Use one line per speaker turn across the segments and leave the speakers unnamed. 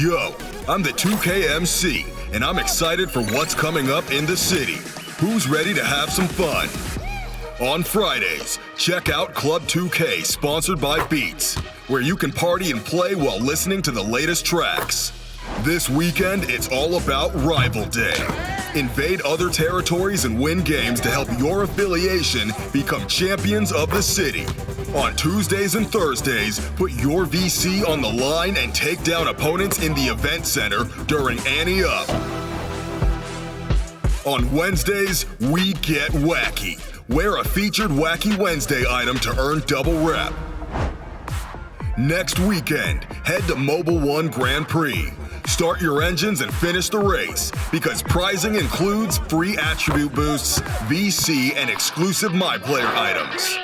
Yo, I'm the 2K MC, and I'm excited for what's coming up in the city. Who's ready to have some fun? On Fridays, check out Club 2K, sponsored by Beats, where you can party and play while listening to the latest tracks. This weekend, it's all about Rival Day. Invade other territories and win games to help your affiliation become champions of the city. On Tuesdays and Thursdays, put your VC on the line and take down opponents in the event center during Ante Up. On Wednesdays, we get wacky. Wear a featured Wacky Wednesday item to earn double rep. Next weekend, head to Mobile One Grand Prix. Start your engines and finish the race, because prizing includes free attribute boosts, VC, and exclusive MyPLAYER items.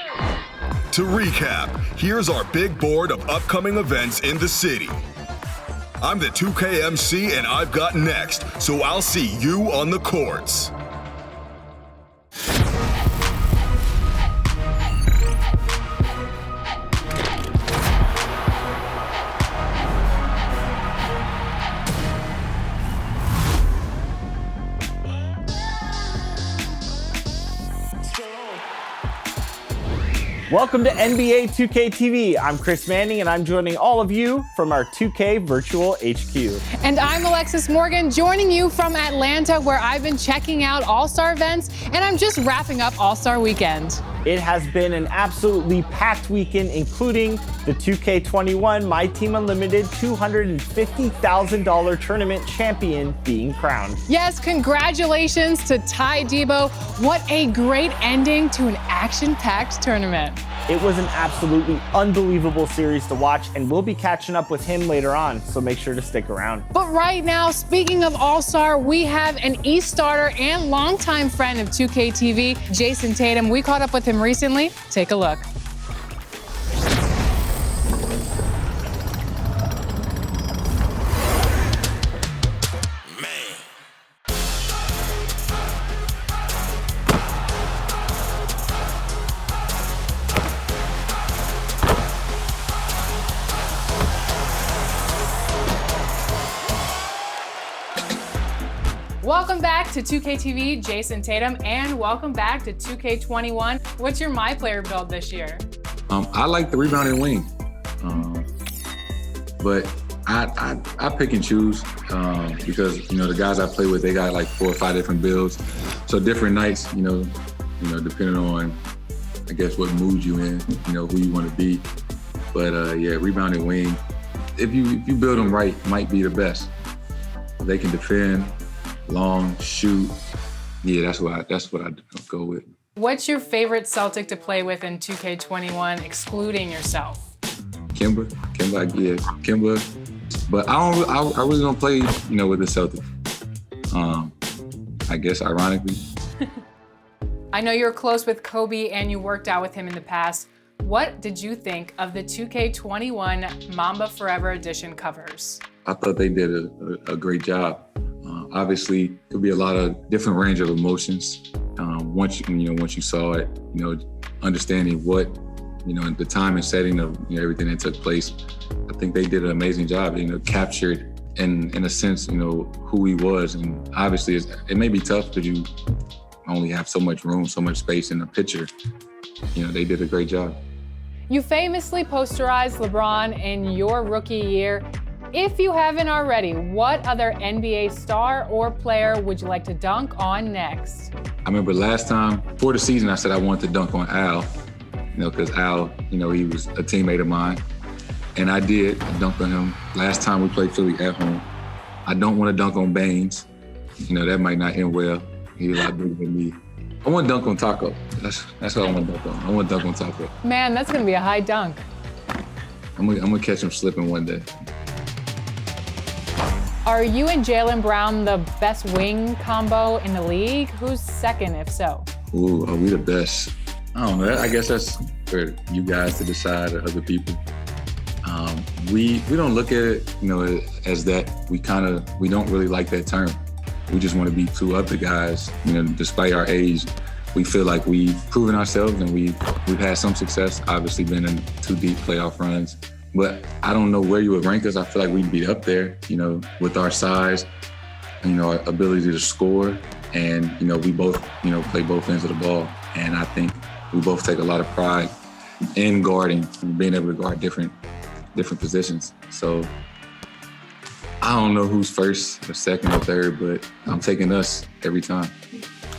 To recap, here's our big board of upcoming events in the city. I'm the 2K MC and I've got next, so I'll see you on the courts.
Welcome to NBA 2K TV. I'm Chris Manning, and I'm joining all of you from our 2K Virtual HQ.
And I'm Alexis Morgan, joining you from Atlanta, where I've been checking out All-Star events, and I'm just wrapping up All-Star Weekend.
It has been an absolutely packed weekend, including the 2K21 MyTEAM Unlimited $250,000 tournament champion being crowned.
Yes, congratulations to Tydebo. What a great ending to an action-packed tournament.
It was an absolutely unbelievable series to watch, and we'll be catching up with him later on, so make sure to stick around.
But right now, speaking of All-Star, we have an East starter and longtime friend of 2K TV, Jayson Tatum. We caught up with him recently. Take a look. Welcome back to 2K TV, Jayson Tatum, and welcome back to 2K21. What's your MyPLAYER build this year?
I like the rebounding wing, but I pick and choose because the guys I play with, they got like 4 or 5 different builds, so different nights, depending on I guess what mood you in, who you want to be. But yeah, rebounding wing, if you build them right, might be the best. They can defend. Long, shoot. Yeah, that's what I go with.
What's your favorite Celtic to play with in 2K21, excluding yourself?
Kemba, yeah, Kemba. But I really don't play, with the Celtics. I guess ironically.
I know you're close with Kobe and you worked out with him in the past. What did you think of the 2K21 Mamba Forever Edition covers?
I thought they did a great job. Obviously, could be a lot of different range of emotions. Once you saw it, understanding what, the time and setting of everything that took place, I think they did an amazing job. Captured in a sense, who he was, and obviously it may be tough because you only have so much room, so much space in the picture. They did a great job.
You famously posterized LeBron in your rookie year. If you haven't already, what other NBA star or player would you like to dunk on next?
I remember last time, for the season, I said I wanted to dunk on Al, because Al, he was a teammate of mine. And I did dunk on him last time we played Philly at home. I don't want to dunk on Baines. That might not end well. He's a lot bigger than me. I want to dunk on Taco. That's what I want to dunk on. I want to dunk on Taco.
Man, that's going to be a high dunk.
I'm gonna catch him slipping one day.
Are you and Jaylen Brown the best wing combo in the league? Who's second, if so?
Ooh, are we the best? I don't know. I guess that's for you guys to decide, or other people. We don't look at it, as that. We don't really like that term. We just want to be two other guys. Despite our age, we feel like we've proven ourselves and we've had some success. Obviously, been in 2 deep playoff runs. But I don't know where you would rank us. I feel like we'd be up there, with our size, our ability to score. And, we both, play both ends of the ball. And I think we both take a lot of pride in guarding and being able to guard different positions. So I don't know who's first or second or third, but I'm taking us every time.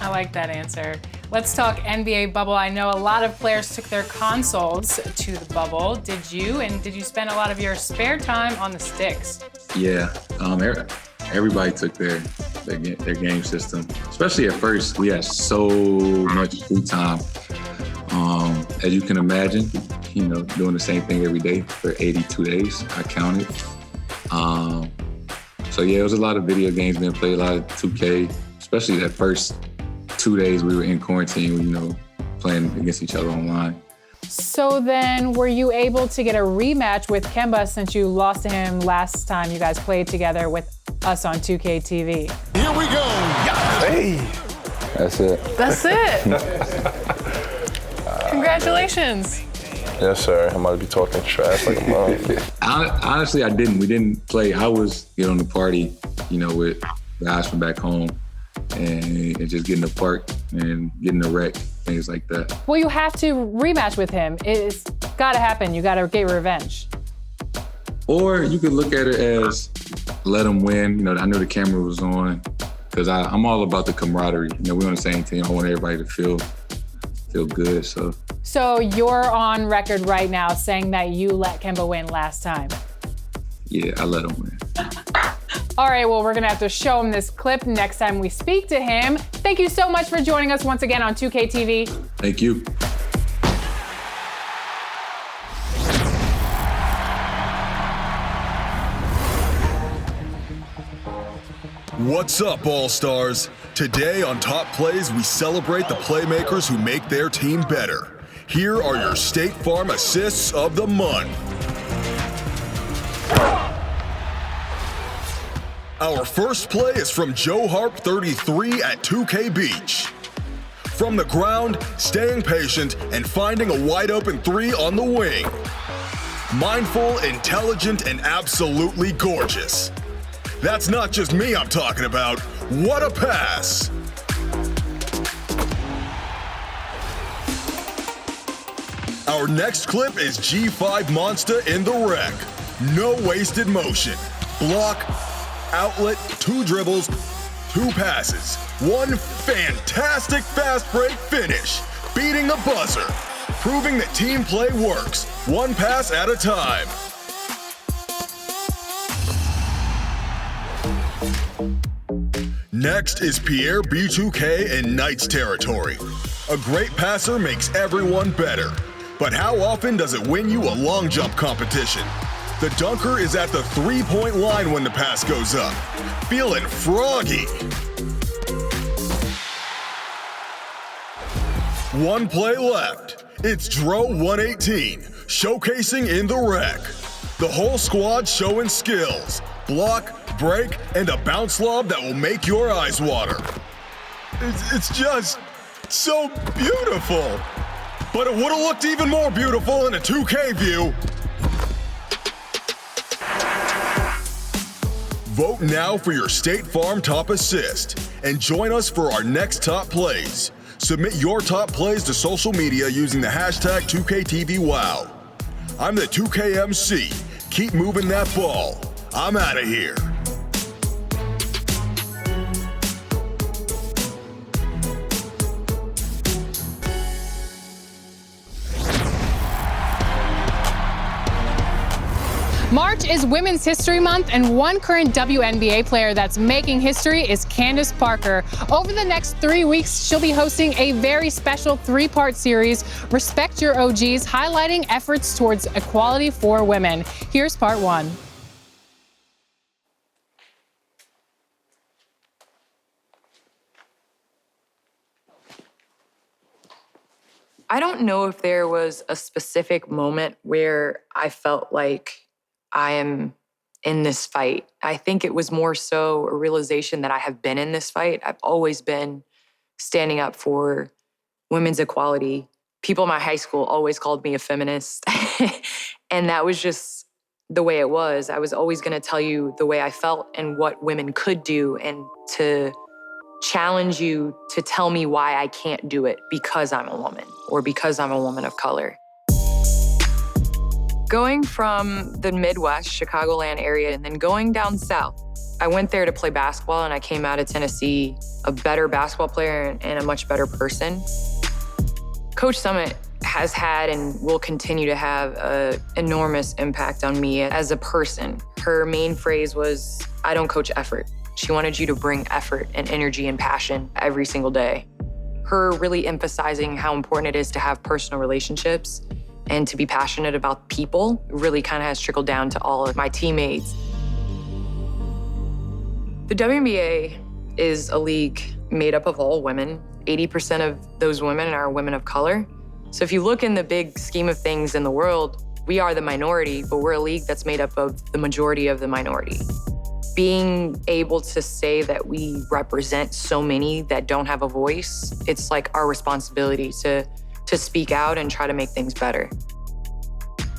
I like that answer. Let's talk NBA bubble. I know a lot of players took their consoles to the bubble. Did you? And did you spend a lot of your spare time on the sticks?
Yeah, everybody took their game system. Especially at first, we had so much free time. As you can imagine, doing the same thing every day for 82 days, I counted. So yeah, it was a lot of video games being played, a lot of 2K, especially that first 2 days we were in quarantine, playing against each other online.
So then were you able to get a rematch with Kemba since you lost to him last time you guys played together with us on 2K TV?
Here we go.
Hey. That's it.
That's it. Congratulations.
Yes, sir. I might be talking trash like a mom.
Honestly, I didn't. We didn't play. I was on the party, with guys from back home and just getting the park and getting the wreck, things like that.
Well, you have to rematch with him. It's got to happen. You got to get revenge.
Or you could look at it as let him win. I know the camera was on because I'm all about the camaraderie. We're on the same team. I want everybody to feel good.
So you're on record right now saying that you let Kemba win last time.
Yeah, I let him win.
All right, well, we're gonna have to show him this clip next time we speak to him. Thank you so much for joining us once again on 2K TV.
Thank you.
What's up, All-Stars? Today on Top Plays, we celebrate the playmakers who make their team better. Here are your State Farm assists of the month. Our first play is from Joe Harp 33 at 2K Beach. From the ground, staying patient, and finding a wide open three on the wing. Mindful, intelligent, and absolutely gorgeous. That's not just me I'm talking about. What a pass! Our next clip is G5 Monster in the wreck. No wasted motion. Block, outlet, 2 dribbles, 2 passes. 1 fantastic fast break finish. Beating the buzzer. Proving that team play works. 1 pass at a time. Next is Pierre B2K in Knights territory. A great passer makes everyone better. But how often does it win you a long jump competition? The dunker is at the 3-point line when the pass goes up. Feeling froggy. 1 play left. It's Dro 118, showcasing in the wreck. The whole squad showing skills. Block, break, and a bounce lob that will make your eyes water. It's just so beautiful. But it would have looked even more beautiful in a 2K view. Vote now for your State Farm top assist and join us for our next top plays. Submit your top plays to social media using the hashtag 2KTVWow. I'm the 2KMC. Keep moving that ball. I'm out of here.
March is Women's History Month, and one current WNBA player that's making history is Candace Parker. Over the next 3 weeks, she'll be hosting a very special 3-part series, Respect Your OGs, highlighting efforts towards equality for women. Here's part 1.
I don't know if there was a specific moment where I felt like I am in this fight. I think it was more so a realization that I have been in this fight. I've always been standing up for women's equality People in my high school always called me a feminist. And that was just the way it was. I was always going to tell you the way I felt and what women could do, and to challenge you to tell me why I can't do it because I'm a woman or because I'm a woman of color. Going from the Midwest, Chicagoland area, and then going down south, I went there to play basketball, and I came out of Tennessee a better basketball player and a much better person. Coach Summitt has had and will continue to have an enormous impact on me as a person. Her main phrase was, "I don't coach effort." She wanted you to bring effort and energy and passion every single day. Her really emphasizing how important it is to have personal relationships and to be passionate about people really kind of has trickled down to all of my teammates. The WNBA is a league made up of all women. 80% of those women are women of color. So if you look in the big scheme of things in the world, we are the minority, but we're a league that's made up of the majority of the minority. Being able to say that we represent so many that don't have a voice, it's like our responsibility to speak out and try to make things better.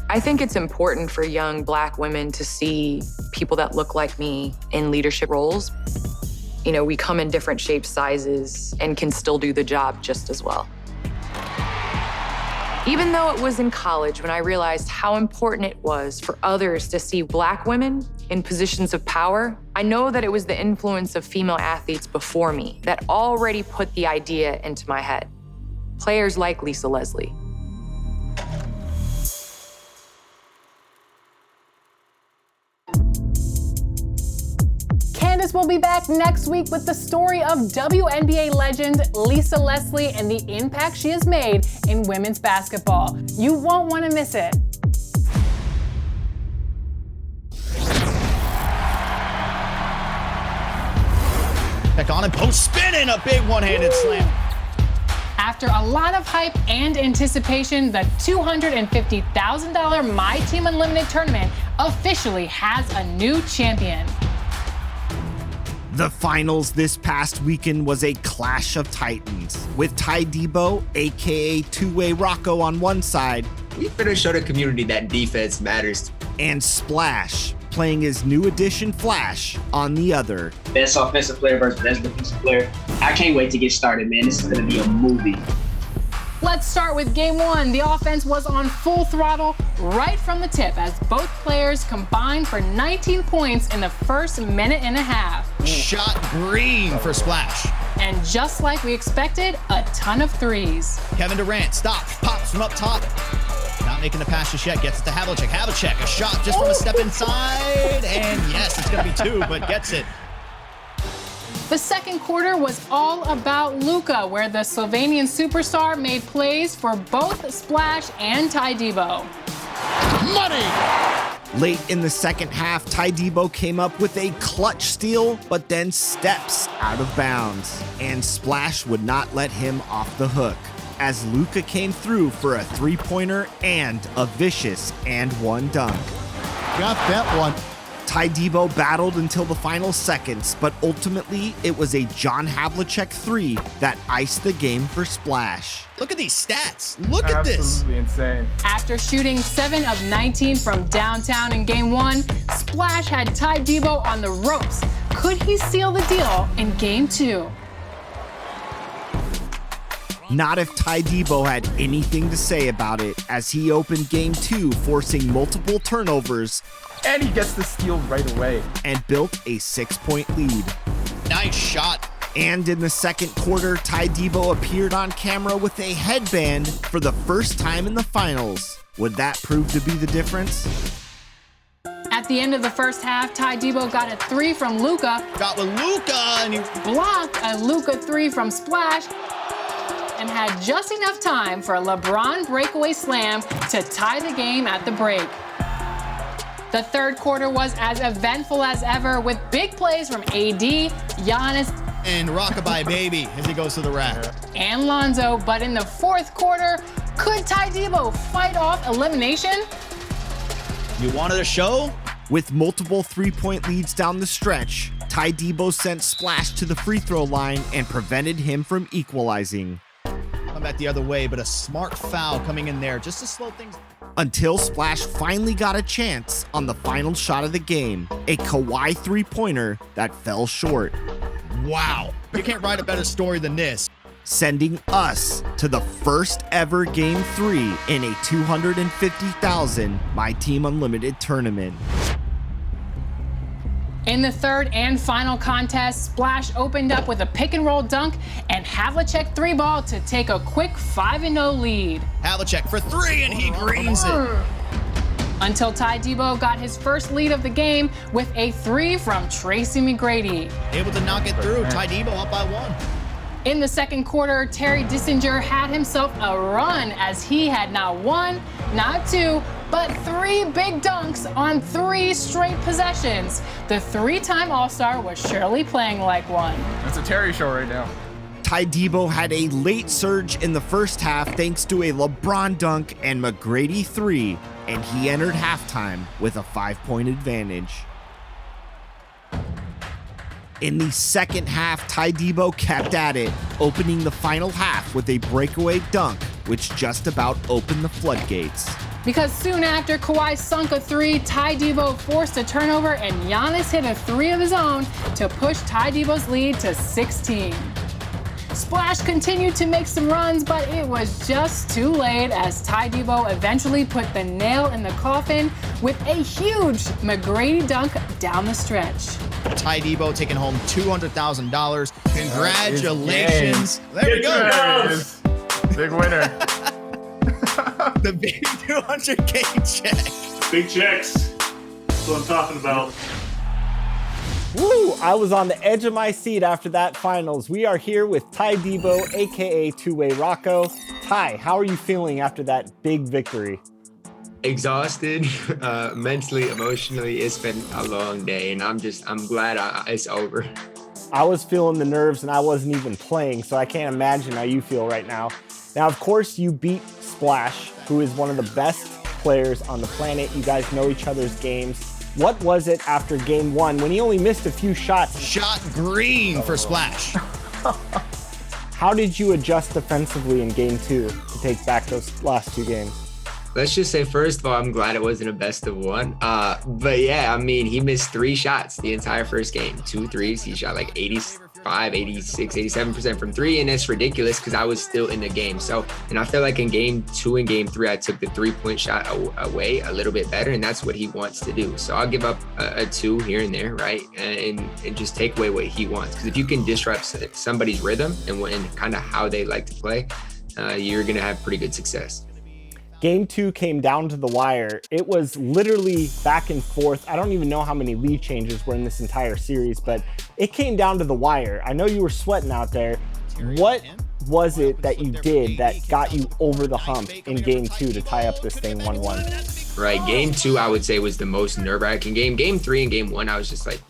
I think it's important for young Black women to see people that look like me in leadership roles. You know, we come in different shapes, sizes, and can still do the job just as well. Even though it was in college when I realized how important it was for others to see Black women in positions of power, I know that it was the influence of female athletes before me that already put the idea into my head. Players like Lisa Leslie.
Candace will be back next week with the story of WNBA legend Lisa Leslie and the impact she has made in women's basketball. You won't want to miss it.
Back on and post spinning, a big one-handed slam.
After a lot of hype and anticipation, the $250,000 MyTEAM Unlimited Tournament officially has a new champion.
The finals this past weekend was a clash of titans, with Tydebo, aka Two-Way Rocco, on one side.
We better show the community that defense matters.
And Splash, playing his new addition Flash, on the other.
Best offensive player versus best defensive player. I can't wait to get started, man. This is going to be a movie.
Let's start with game one. The offense was on full throttle right from the tip as both players combined for 19 points in the first minute and a half.
Shot green for Splash.
And just like we expected, a ton of threes.
Kevin Durant stops, pops from up top. Not making the pass just yet, gets it to Havlicek. Havlicek, a shot just from a step inside. And yes, it's going to be two, but gets it.
The second quarter was all about Luka, where the Slovenian superstar made plays for both Splash and Tydebo.
Money!
Late in the second half, Tydebo came up with a clutch steal, but then steps out of bounds. And Splash would not let him off the hook, as Luka came through for a three-pointer and a vicious and one dunk.
Got that one.
Tydebo battled until the final seconds, but ultimately it was a John Havlicek three that iced the game for Splash.
Look at these stats. Look at this.
Absolutely insane.
After shooting 7 of 19 from downtown in game one, Splash had Tydebo on the ropes. Could he seal the deal in game two?
Not if Tydebo had anything to say about it, as he opened game two, forcing multiple turnovers.
And he gets the steal right away.
And built a 6-point lead.
Nice shot.
And in the second quarter, Tydebo appeared on camera with a headband for the first time in the finals. Would that prove to be the difference?
At the end of the first half, Tydebo got a three from Luka.
Got with Luka, and he
Blocked a Luka three from Splash. And had just enough time for a LeBron breakaway slam to tie the game at the break. The third quarter was as eventful as ever, with big plays from AD, Giannis,
and Rockabye Baby as he goes to the rack.
And Lonzo. But in the fourth quarter, could Tydebo fight off elimination?
You wanted a show?
With multiple three-point leads down the stretch, Tydebo sent Splash to the free throw line and prevented him from equalizing.
Come back the other way, but a smart foul coming in there just to slow things.
Until Splash finally got a chance on the final shot of the game, a Kawhi three-pointer that fell short.
Wow. You can't write a better story than this.
Sending us to the first ever Game 3 in a $250,000 MyTEAM Unlimited tournament.
In the third and final contest, Splash opened up with a pick and roll dunk and Havlicek 3-ball to take a quick 5-0 lead.
Havlicek for 3 and he greens it.
Until Tydebo got his first lead of the game with a 3 from Tracy McGrady.
Able to knock it through. Tydebo up by 1.
In the second quarter, Terry Dissinger had himself a run as he had not 1, not 2, but 3 big dunks on 3 straight possessions. The 3-time All-Star was surely playing like one.
It's a Terry show right now.
Tydebo had a late surge in the first half thanks to a LeBron dunk and McGrady 3, and he entered halftime with a 5-point advantage. In the second half, Tydebo kept at it, opening the final half with a breakaway dunk, which just about opened the floodgates.
Because soon after Kawhi sunk a 3, Tydebo forced a turnover and Giannis hit a 3 of his own to push Tydebo's lead to 16. Splash continued to make some runs, but it was just too late as Tydebo eventually put the nail in the coffin with a huge McGrady dunk down the stretch.
Tydebo taking home $200,000. Congratulations. There we go.
Big winner.
The big 200K check.
Big checks. That's what I'm talking about.
Woo! I was on the edge of my seat after that finals. We are here with Tydebo, aka Two-Way Rocco. Ty, how are you feeling after that big victory?
Exhausted, mentally, emotionally. It's been a long day, and I'm glad it's over.
I was feeling the nerves, and I wasn't even playing, so I can't imagine how you feel right now. Now, of course, you beat Splash, who is one of the best players on the planet. You guys know each other's games. What was it after game 1 when he only missed a few shots?
Shot green for Splash.
How did you adjust defensively in game 2 to take back those last 2 games?
Let's just say, first of all, I'm glad it wasn't a best of 1. But yeah, I mean, he missed 3 shots the entire first game. 2 threes. He shot like 85, 86, 87% from 3. And it's ridiculous because I was still in the game. So, and I feel like in game 2 and game 3, I took the 3-point shot away a little bit better. And that's what he wants to do. So I'll give up a 2 here and there, right? And just take away what he wants. Because if you can disrupt somebody's rhythm and kind of how they like to play, you're going to have pretty good success.
Game 2 came down to the wire. It was literally back and forth. I don't even know how many lead changes were in this entire series, but it came down to the wire. I know you were sweating out there. What was it that you did that got you over the hump in game 2 to tie up this thing 1-1?
Right, game 2, I would say, was the most nerve-wracking game. Game 3 and game 1, I was just like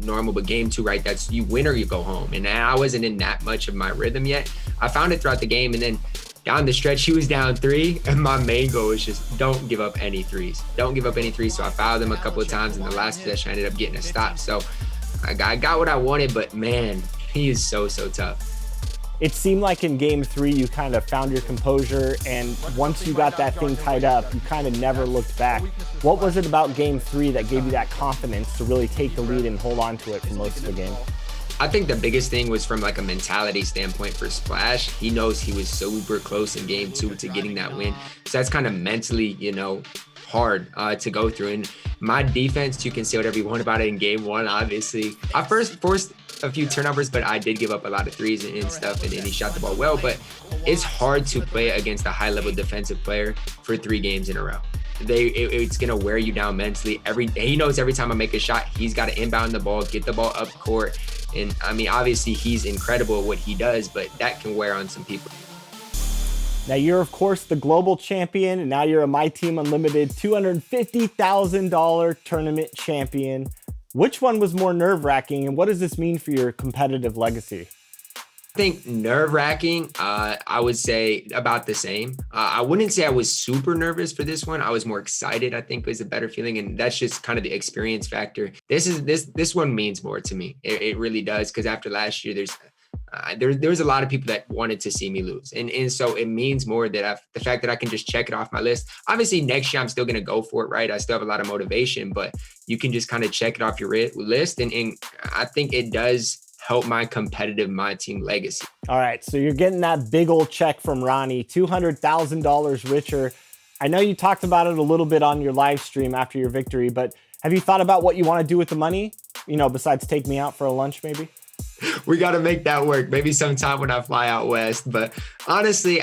normal, but game 2, right, that's you win or you go home. And I wasn't in that much of my rhythm yet. I found it throughout the game, and then down the stretch, he was down 3, and my main goal was just don't give up any threes. Don't give up any threes. So I fouled him a couple of times, and the last possession I ended up getting a stop. So I got what I wanted, but man, he is so tough.
It seemed like in game 3, you kind of found your composure, and once you got that thing tied up, you kind of never looked back. What was it about game 3 that gave you that confidence to really take the lead and hold on to it for most of the game?
I think the biggest thing was from like a mentality standpoint for Splash. He knows he was super close in game 2 to getting that win. So that's kind of mentally, hard to go through. And my defense, you can say whatever you want about it in game 1, obviously. I first forced a few turnovers, but I did give up a lot of threes and stuff, and he shot the ball well. But it's hard to play against a high-level defensive player for 3 games in a row. It's going to wear you down mentally. He knows every time I make a shot, he's got to inbound the ball, get the ball up court. And I mean, obviously he's incredible at what he does, but that can wear on some people.
Now you're of course the global champion, and now you're a MyTEAM Unlimited $250,000 tournament champion. Which one was more nerve-wracking, and what does this mean for your competitive legacy?
I think nerve-wracking, I would say about the same. I wouldn't say I was super nervous for this one. I was more excited, I think, was a better feeling. And that's just kind of the experience factor. This one means more to me. It really does. Because after last year, there's there was a lot of people that wanted to see me lose. And so it means more that the fact that I can just check it off my list. Obviously, next year, I'm still going to go for it, right? I still have a lot of motivation, but you can just kind of check it off your list. And I think it does help my competitive MyTEAM legacy.
All right, so you're getting that big old check from Ronnie, $200,000 richer. I know you talked about it a little bit on your live stream after your victory, but have you thought about what you want to do with the money? You know, besides take me out for a lunch, maybe?
We got to make that work. Maybe sometime when I fly out west. But honestly,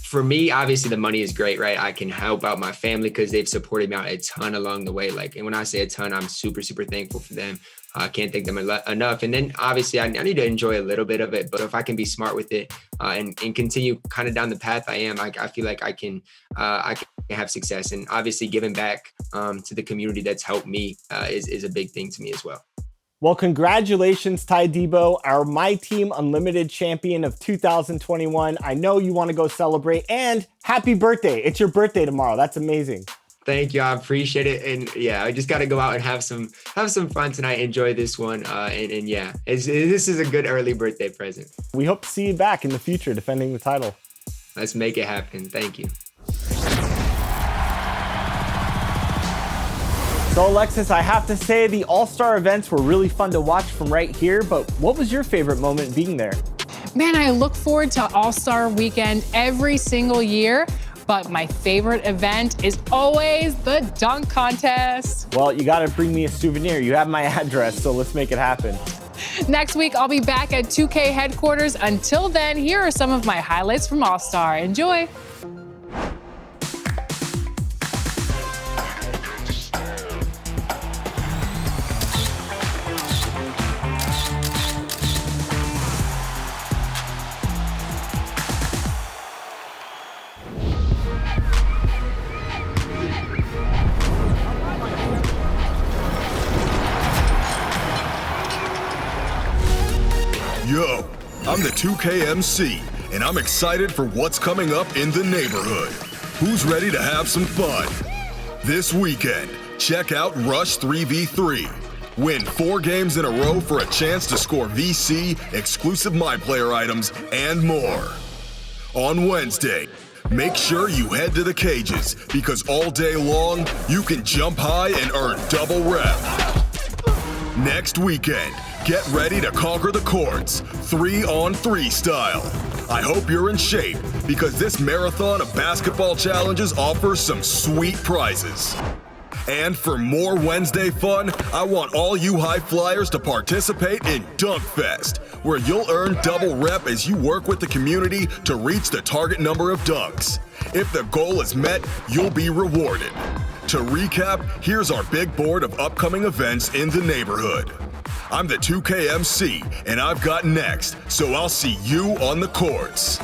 for me, obviously the money is great, right? I can help out my family because they've supported me out a ton along the way. And when I say a ton, I'm super, super thankful for them. I can't thank them enough. And then obviously I need to enjoy a little bit of it, but if I can be smart with it and continue kind of down the path I am, I feel like I can have success. And obviously giving back to the community that's helped me is a big thing to me as well.
Well, congratulations, Tydebo, our MyTEAM Unlimited champion of 2021. I know you want to go celebrate, and happy birthday. It's your birthday tomorrow. That's amazing.
Thank you. I appreciate it. And yeah, I just got to go out and have some fun tonight. Enjoy this one. And yeah, this is a good early birthday present.
We hope to see you back in the future defending the title.
Let's make it happen. Thank you.
So Alexis, I have to say the All-Star events were really fun to watch from right here, but what was your favorite moment being there?
Man, I look forward to All-Star Weekend every single year, but my favorite event is always the dunk contest.
Well, you gotta bring me a souvenir. You have my address, so let's make it happen.
Next week, I'll be back at 2K headquarters. Until then, here are some of my highlights from All-Star. Enjoy.
Yo, I'm the 2K MC, and I'm excited for what's coming up in the neighborhood. Who's ready to have some fun? This weekend, check out Rush 3v3. Win 4 games in a row for a chance to score VC, exclusive MyPLAYER items, and more. On Wednesday, make sure you head to the cages, because all day long, you can jump high and earn double rep. Next weekend, get ready to conquer the courts, 3-on-3 style. I hope you're in shape, because this marathon of basketball challenges offers some sweet prizes. And for more Wednesday fun, I want all you high flyers to participate in Dunk Fest, where you'll earn double rep as you work with the community to reach the target number of dunks. If the goal is met, you'll be rewarded. To recap, here's our big board of upcoming events in the neighborhood. I'm the 2K MC, and I've got next, so I'll see you on the courts.